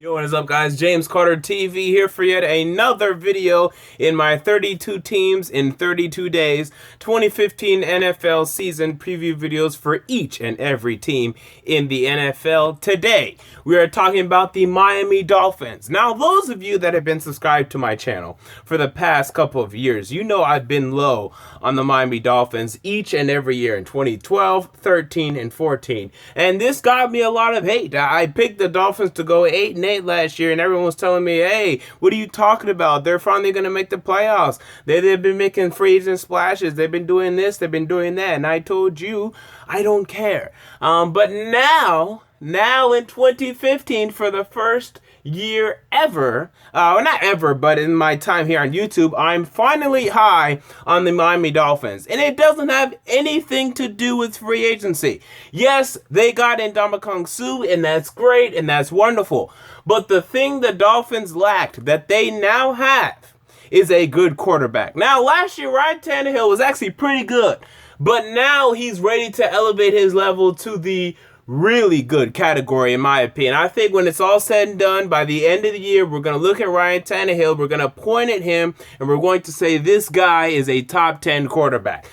Yo, what is up, guys? James Carter TV here for yet another video in my 32 teams in 32 days 2015 NFL season preview videos for each and every team in the NFL. Today, we are talking about the Miami Dolphins. Now, those of you that have been subscribed to my channel for the past couple of years, you know I've been low on the Miami Dolphins each and every year in 2012, 13, and 14. And this got me a lot of hate. I picked the Dolphins to go 8-8 last year, and everyone was telling me, hey, what are you talking about? They're finally going to make the playoffs. They've been making free agent splashes. They've been doing this. They've been doing that. And I told you, I don't care. But now in 2015, for the first year ever, well, not ever, but in my time here on YouTube, I'm finally high on the Miami Dolphins. And it doesn't have anything to do with free agency. Yes, they got Ndamukong Suh, and that's great, and that's wonderful. But the thing the Dolphins lacked that they now have is a good quarterback. Now, last year, Ryan Tannehill was actually pretty good. But now he's ready to elevate his level to the really good category, in my opinion. I think when it's all said and done, by the end of the year, we're going to look at Ryan Tannehill, we're going to point at him, and we're going to say this guy is a top 10 quarterback.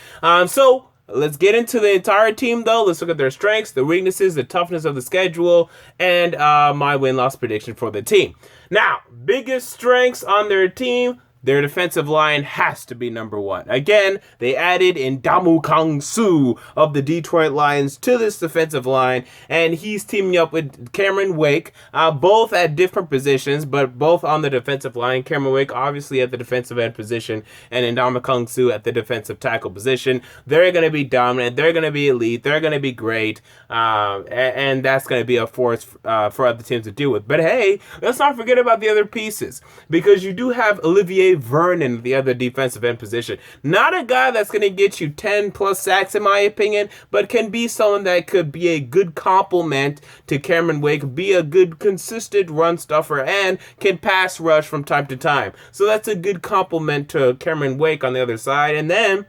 So let's get into the entire team, though. Let's look at their strengths, the weaknesses, the toughness of the schedule, and my win-loss prediction for the team. Now, biggest strengths on their team: their defensive line has to be number one. Again, they added Ndamukong Suh of the Detroit Lions to this defensive line, and he's teaming up with Cameron Wake, both at different positions, but both on the defensive line. Cameron Wake, obviously, at the defensive end position, and Ndamukong Suh at the defensive tackle position. They're going to be dominant. They're going to be elite. They're going to be great, and that's going to be a force for other teams to deal with. But hey, let's not forget about the other pieces, because you do have Olivier Vernon, the other defensive end position. Not a guy that's going to get you 10 plus sacks, in my opinion, but can be someone that could be a good complement to Cameron Wake, be a good consistent run stuffer, and can pass rush from time to time. So that's a good complement to Cameron Wake on the other side. And then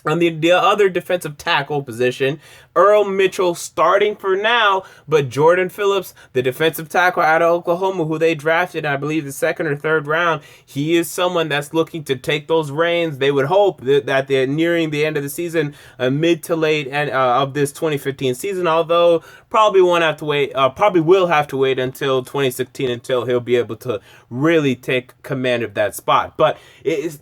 on the other defensive tackle position, Earl Mitchell starting for now, but Jordan Phillips, the defensive tackle out of Oklahoma, who they drafted, I believe, the second or third round, he is someone that's looking to take those reins. They would hope that they're nearing the end of the season, mid to late of this 2015 season, although probably will have to wait until 2016 until he'll be able to really take command of that spot. But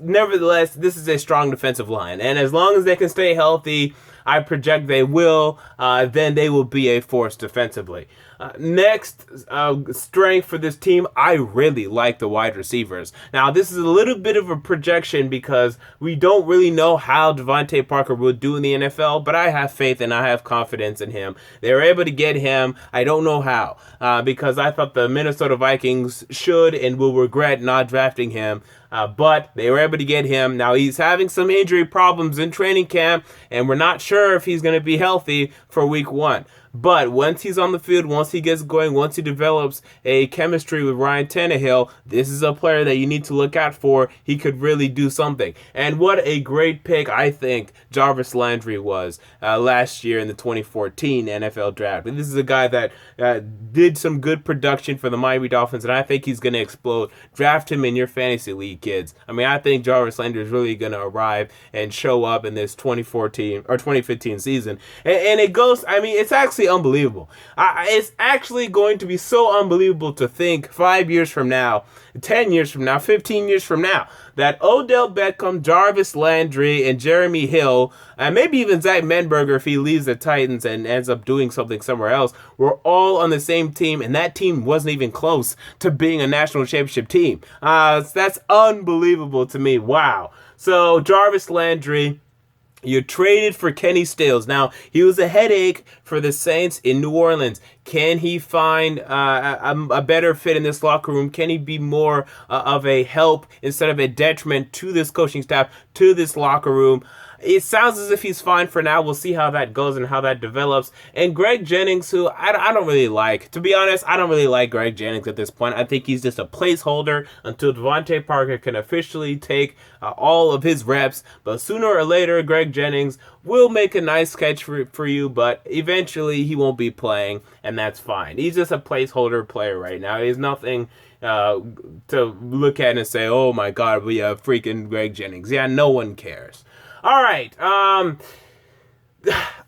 nevertheless, this is a strong defensive line, and as long as they can stay healthy, I project they will, then they will be a force defensively. Next strength for this team, I really like the wide receivers. Now, this is a little bit of a projection because we don't really know how Devontae Parker will do in the NFL, but I have faith and I have confidence in him. They were able to get him. I don't know how, because I thought the Minnesota Vikings should and will regret not drafting him. But they were able to get him. Now, he's having some injury problems in training camp, and we're not sure if he's going to be healthy for week 1. But once he's on the field, once he gets going, once he develops a chemistry with Ryan Tannehill, this is a player that you need to look out for. He could really do something. And what a great pick I think Jarvis Landry was last year in the 2014 NFL draft. And this is a guy that did some good production for the Miami Dolphins, and I think he's going to explode. Draft him in your fantasy league, kids. I mean, I think Jarvis Landry is really going to arrive and show up in this 2014 or 2015 season. And it goes, I mean, it's actually unbelievable. It's actually going to be so unbelievable to think 5 years from now, 10 years from now, 15 years from now, that Odell Beckham, Jarvis Landry, and Jeremy Hill, and maybe even Zach Menberger if he leaves the Titans and ends up doing something somewhere else, were all on the same team, and that team wasn't even close to being a national championship team. That's unbelievable to me. Wow. So Jarvis Landry, you traded for Kenny Stills. Now, he was a headache for the Saints in New Orleans. Can he find a better fit in this locker room? Can he be more of a help instead of a detriment to this coaching staff, to this locker room? It sounds as if he's fine for now. We'll see how that goes and how that develops. And Greg Jennings, who I don't really like. To be honest, I don't really like Greg Jennings at this point. I think he's just a placeholder until Devontae Parker can officially take all of his reps. But sooner or later, Greg Jennings will make a nice catch for you, but eventually he won't be playing, and that's fine. He's just a placeholder player right now. He's nothing to look at and say, oh my God, we have freaking Greg Jennings. Yeah, no one cares. All right.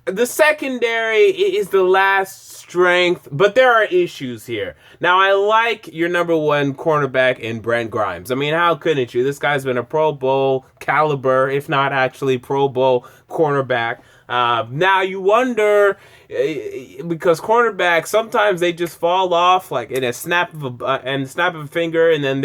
The secondary is the last strength, but there are issues here. Now, I like your number one cornerback in Brent Grimes. I mean, how couldn't you? This guy's been a Pro Bowl caliber, if not actually Pro Bowl cornerback. Now you wonder, because cornerbacks, sometimes they just fall off like in a snap of a finger, and then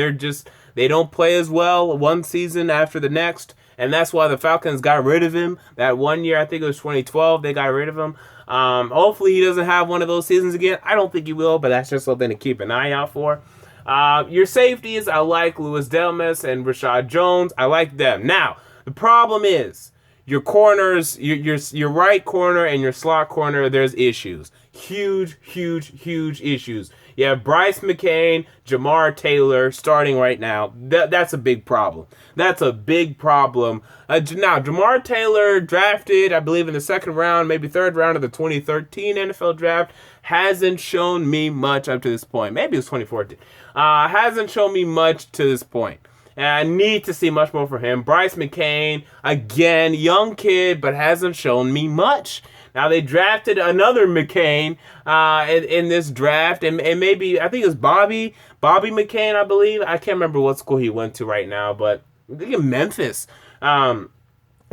they don't play as well one season after the next. And that's why the Falcons got rid of him. That one year, I think it was 2012, they got rid of him. Hopefully he doesn't have one of those seasons again. I don't think he will, but that's just something to keep an eye out for. Your safeties, I like Louis Delmas and Rashad Jones. I like them. Now, the problem is, your corners, your right corner and your slot corner, there's issues. Huge issues. You have Bryce McCain, Jamar Taylor starting right now. That's a big problem. That's a big problem. Now, Jamar Taylor, drafted, I believe, in the second round, maybe third round of the 2013 NFL draft, hasn't shown me much up to this point. Maybe it was 2014. Hasn't shown me much to this point. And I need to see much more from him. Bryce McCain, again, young kid, but hasn't shown me much. Now, they drafted another McCain in this draft, and maybe, I think it was Bobby McCain, I believe. I can't remember what school he went to right now, but I think in Memphis. And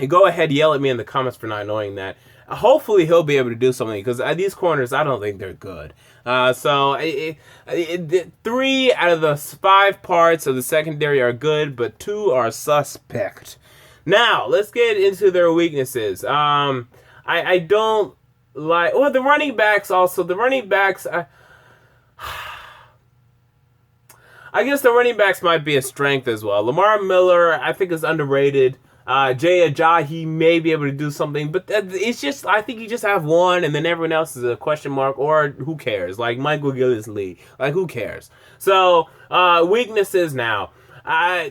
go ahead, yell at me in the comments for not knowing that. Hopefully, he'll be able to do something, because these corners, I don't think they're good. So 3 out of the 5 parts of the secondary are good, but 2 are suspect. Now, let's get into their weaknesses. I don't like... Well, the running backs also. The running backs... I guess the running backs might be a strength as well. Lamar Miller, I think, is underrated. Jay Ajayi may be able to do something, but it's just, I think you just have one, and then everyone else is a question mark, or who cares? Like Michael Gillis-Lee. Like, who cares? So, weaknesses now.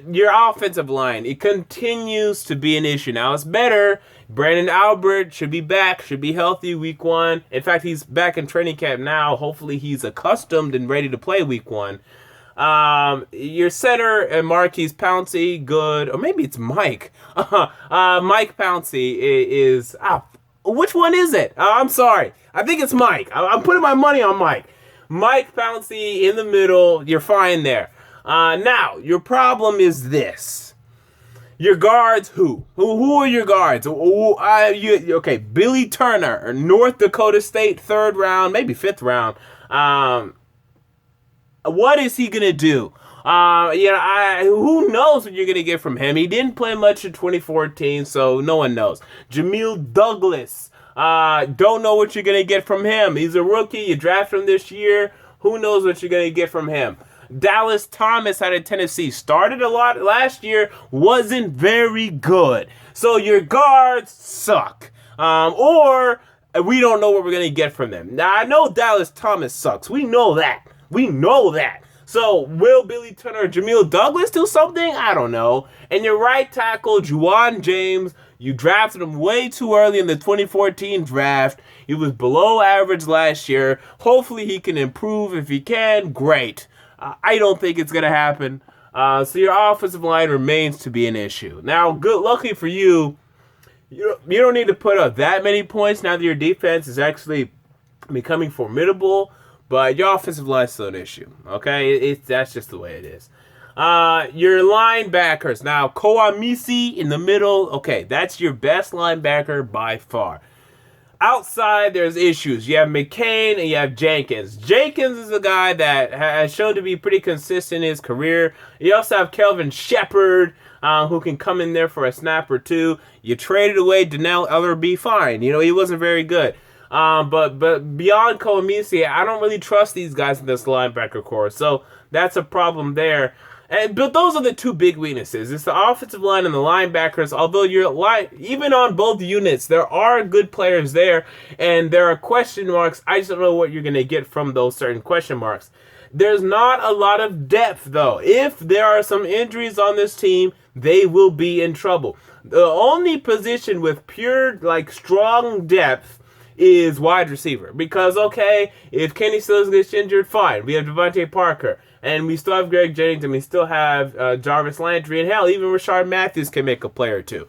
Your offensive line, it continues to be an issue. Now, it's better. Brandon Albert should be back, should be healthy week 1. In fact, he's back in training camp now. Hopefully, he's accustomed and ready to play week 1. Your center, Marquise Pouncey, good. Or maybe it's Mike. Mike Pouncey is... which one is it? I'm sorry. I think it's Mike. I'm putting my money on Mike. Mike Pouncey in the middle. You're fine there. Now, your problem is this. Your guards, who? Who are your guards? Okay, Billy Turner, North Dakota State, 3rd round, maybe 5th round. What is he going to do? Who knows what you're going to get from him? He didn't play much in 2014, so no one knows. Jamil Douglas, don't know what you're going to get from him. He's a rookie. You draft him this year. Who knows what you're going to get from him? Dallas Thomas out of Tennessee started a lot last year, wasn't very good. So your guards suck. Or we don't know what we're going to get from them. Now, I know Dallas Thomas sucks. We know that. So, will Billy Turner or Jamil Douglas do something? I don't know. And your right tackle, Juwan James, you drafted him way too early in the 2014 draft. He was below average last year. Hopefully he can improve. If he can, great. I don't think it's going to happen. So your offensive line remains to be an issue. Now, luckily for you, you don't need to put up that many points now that your defense is actually becoming formidable. But your offensive line is still an issue, okay? That's just the way it is. Your linebackers. Now, Koamisi in the middle. Okay, that's your best linebacker by far. Outside, there's issues. You have McCain and you have Jenkins. Jenkins is a guy that has shown to be pretty consistent in his career. You also have Kelvin Shepard, who can come in there for a snap or two. You traded away Donnell Ellerbe, fine. He wasn't very good. But beyond Koamisi, I don't really trust these guys in this linebacker core. So that's a problem there. But those are the 2 big weaknesses. It's the offensive line and the linebackers. Although even on both units, there are good players there, and there are question marks. I just don't know what you're going to get from those certain question marks. There's not a lot of depth, though. If there are some injuries on this team, they will be in trouble. The only position with pure, strong depth is wide receiver. Because, okay, if Kenny Stills gets injured, fine. We have Devontae Parker, and we still have Greg Jennings, and we still have Jarvis Landry, and hell, even Rashard Matthews can make a play or two.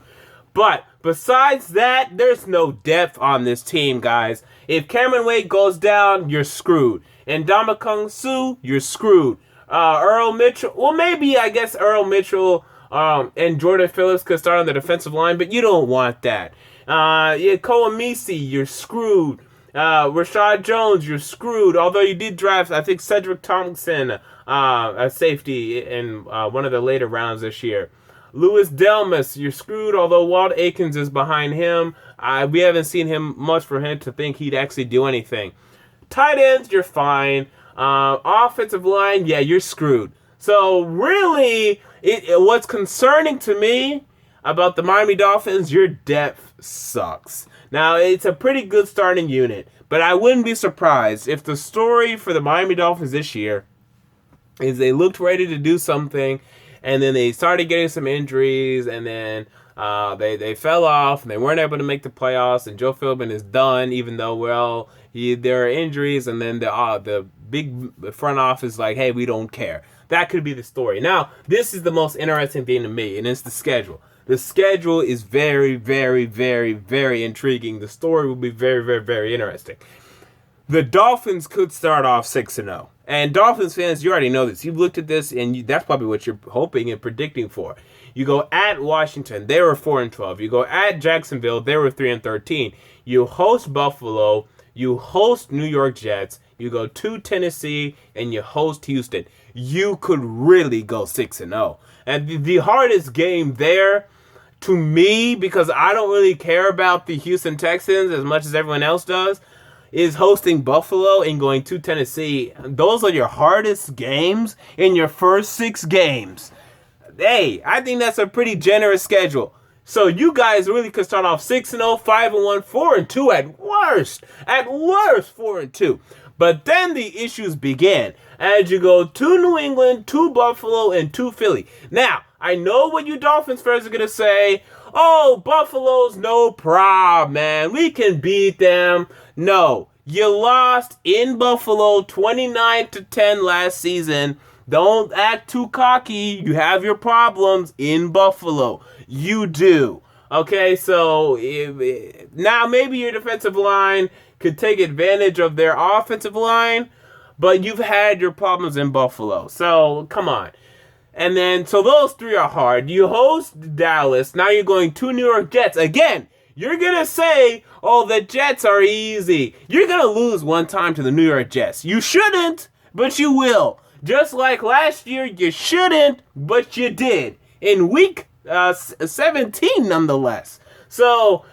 But besides that, there's no depth on this team, guys. If Cameron Wade goes down, you're screwed. And Ndamukong Suh, you're screwed. Earl Mitchell, well, maybe, I guess, Earl Mitchell and Jordan Phillips could start on the defensive line, but you don't want that. Koamisi, you're screwed. Rashad Jones, you're screwed. Although you did draft, I think, Cedric Thompson, a safety in one of the later rounds this year. Louis Delmas, you're screwed, although Walt Aikens is behind him. We haven't seen him much for him to think he'd actually do anything. Tight ends, you're fine. Offensive line, yeah, you're screwed. So really, what's concerning to me about the Miami Dolphins, your depth sucks. Now, it's a pretty good starting unit, but I wouldn't be surprised if the story for the Miami Dolphins this year is they looked ready to do something, and then they started getting some injuries, and then they fell off, and they weren't able to make the playoffs, and Joe Philbin is done, even though, well, there are injuries, and then the big front office is like, hey, we don't care. That could be the story. Now, this is the most interesting thing to me, and it's the schedule. The schedule is very, very, very, very intriguing. The story will be very, very, very interesting. The Dolphins could start off 6-0. And Dolphins fans, you already know this. You've looked at this, and that's probably what you're hoping and predicting for. You go at Washington, they were 4-12. You go at Jacksonville, they were 3-13. You host Buffalo, you host New York Jets, you go to Tennessee, and you host Houston. You could really go 6-0. And the hardest game there, to me, because I don't really care about the Houston Texans as much as everyone else does, is hosting Buffalo and going to Tennessee. Those are your hardest games in your first 6 games. Hey, I think that's a pretty generous schedule. So you guys really could start off 6-0, 5-1, 4-2 at worst. At worst, 4-2. But then the issues begin as you go to New England, to Buffalo, and to Philly. Now, I know what you Dolphins fans are going to say. Oh, Buffalo's no problem, man. We can beat them. No, you lost in Buffalo 29-10 last season. Don't act too cocky. You have your problems in Buffalo. You do. Okay, so now maybe your defensive line could take advantage of their offensive line, but you've had your problems in Buffalo. So, come on. And then, so those 3 are hard. You host Dallas. Now you're going to New York Jets. Again, you're going to say, oh, the Jets are easy. You're going to lose one time to the New York Jets. You shouldn't, but you will. Just like last year, you shouldn't, but you did. In week 17, nonetheless. So,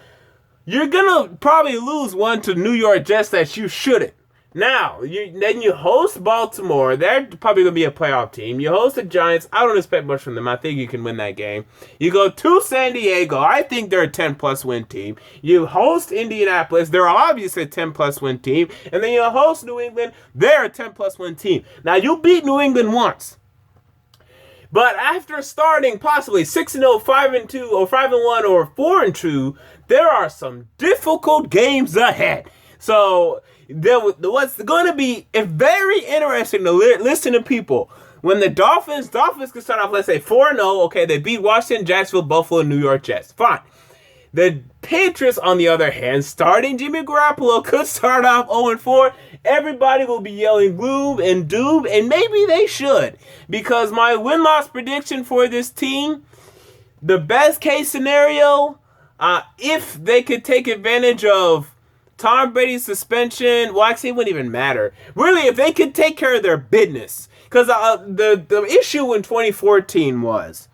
you're going to probably lose one to New York Jets that you shouldn't. Now, then you host Baltimore. They're probably going to be a playoff team. You host the Giants. I don't expect much from them. I think you can win that game. You go to San Diego. I think they're a 10-plus win team. You host Indianapolis. They're obviously a 10-plus win team. And then you host New England. They're a 10-plus win team. Now, you beat New England once. But after starting possibly 6-0, 5-2, or 5-1, or 4-2, there are some difficult games ahead. So, what's going to be very interesting to listen to people. When the Dolphins can start off, let's say 4-0, okay, they beat Washington, Jacksonville, Buffalo, New York Jets. Fine. The Patriots, on the other hand, starting Jimmy Garoppolo, could start off 0-4. Everybody will be yelling gloom and doom, and maybe they should. Because my win-loss prediction for this team, the best case scenario, if they could take advantage of Tom Brady's suspension, well, actually, it wouldn't even matter. Really, if they could take care of their business. Because the issue in 2014 was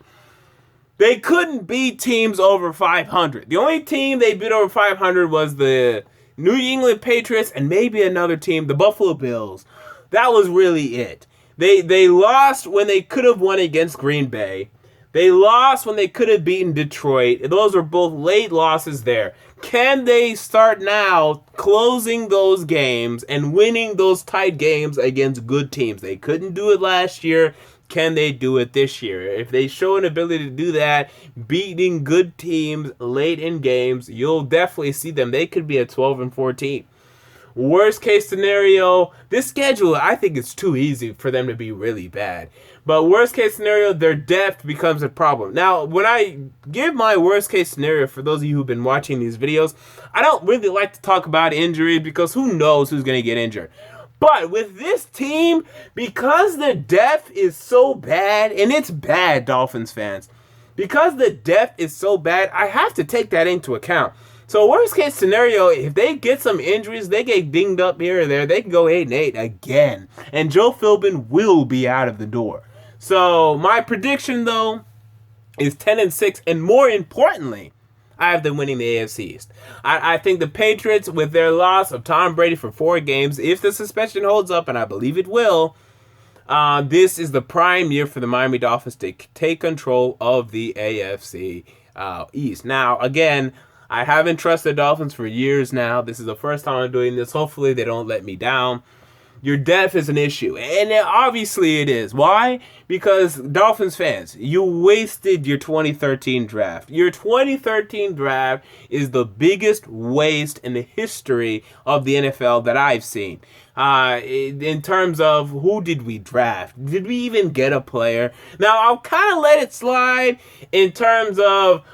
they couldn't beat teams over 500. The only team they beat over 500 was the New England Patriots and maybe another team, the Buffalo Bills. That was really it. They lost when they could have won against Green Bay. They lost when they could have beaten Detroit. Those were both late losses there. Can they start now closing those games and winning those tight games against good teams? They couldn't do it last year. Can they do it this year? If they show an ability to do that, beating good teams late in games, you'll definitely see them. They could be a 12-14. Worst case scenario, this schedule, I think it's too easy for them to be really bad. But worst case scenario, their depth becomes a problem. Now, when I give my worst case scenario, for those of you who've been watching these videos, I don't really like to talk about injuries because who knows who's going to get injured. But with this team, because the depth is so bad, and it's bad, Dolphins fans, because the depth is so bad, I have to take that into account. So worst case scenario, if they get some injuries, they get dinged up here or there, they can go 8-8 again. And Joe Philbin will be out of the door. So my prediction, though, is 10-6. And more importantly, I have them winning the AFC East. I think the Patriots, with their loss of Tom Brady for 4 games, if the suspension holds up, and I believe it will, this is the prime year for the Miami Dolphins to take control of the AFC East. Now, again, I haven't trusted the Dolphins for years now. This is the first time I'm doing this. Hopefully they don't let me down. Your depth is an issue, and obviously it is. Why? Because Dolphins fans, you wasted your 2013 draft. Your 2013 draft is the biggest waste in the history of the NFL that I've seen. In terms of who did we draft? Did we even get a player? Now, I'll kind of let it slide in terms of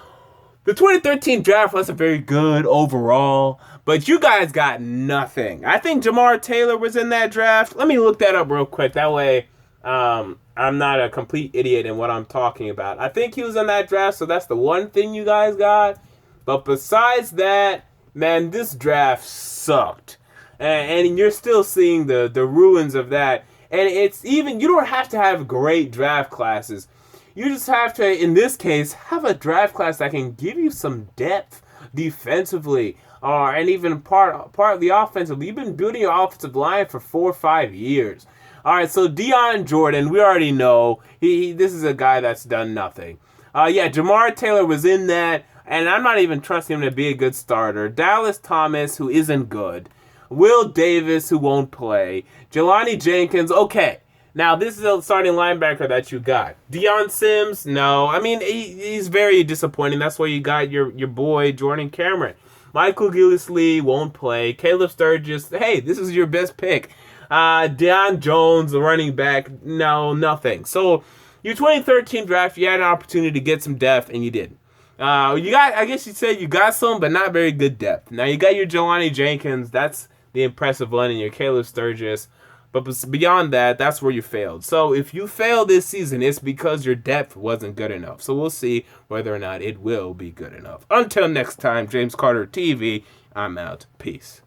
the 2013 draft wasn't very good overall, but you guys got nothing. I think Jamar Taylor was in that draft. Let me look that up real quick. That way I'm not a complete idiot in what I'm talking about. I think he was in that draft, so that's the one thing you guys got. But besides that, man, this draft sucked. And you're still seeing the ruins of that. And it's even, you don't have to have great draft classes. You just have to, in this case, have a draft class that can give you some depth defensively, and even partly offensively. You've been building your offensive line for 4 or 5 years. All right, so Deion Jordan, we already know this is a guy that's done nothing. Jamar Taylor was in that, and I'm not even trusting him to be a good starter. Dallas Thomas, who isn't good. Will Davis, who won't play. Jelani Jenkins, okay. Now, this is a starting linebacker that you got. Deion Sims, no. I mean, he's very disappointing. That's why you got your boy, Jordan Cameron. Michael Gillislee won't play. Caleb Sturgis, hey, this is your best pick. Deion Jones, the running back, no, nothing. So, your 2013 draft, you had an opportunity to get some depth, and you didn't. I guess you'd say you got some, but not very good depth. Now, you got your Jelani Jenkins. That's the impressive one, and your Caleb Sturgis. But beyond that, that's where you failed. So if you fail this season, it's because your depth wasn't good enough. So we'll see whether or not it will be good enough. Until next time, James Carter TV, I'm out. Peace.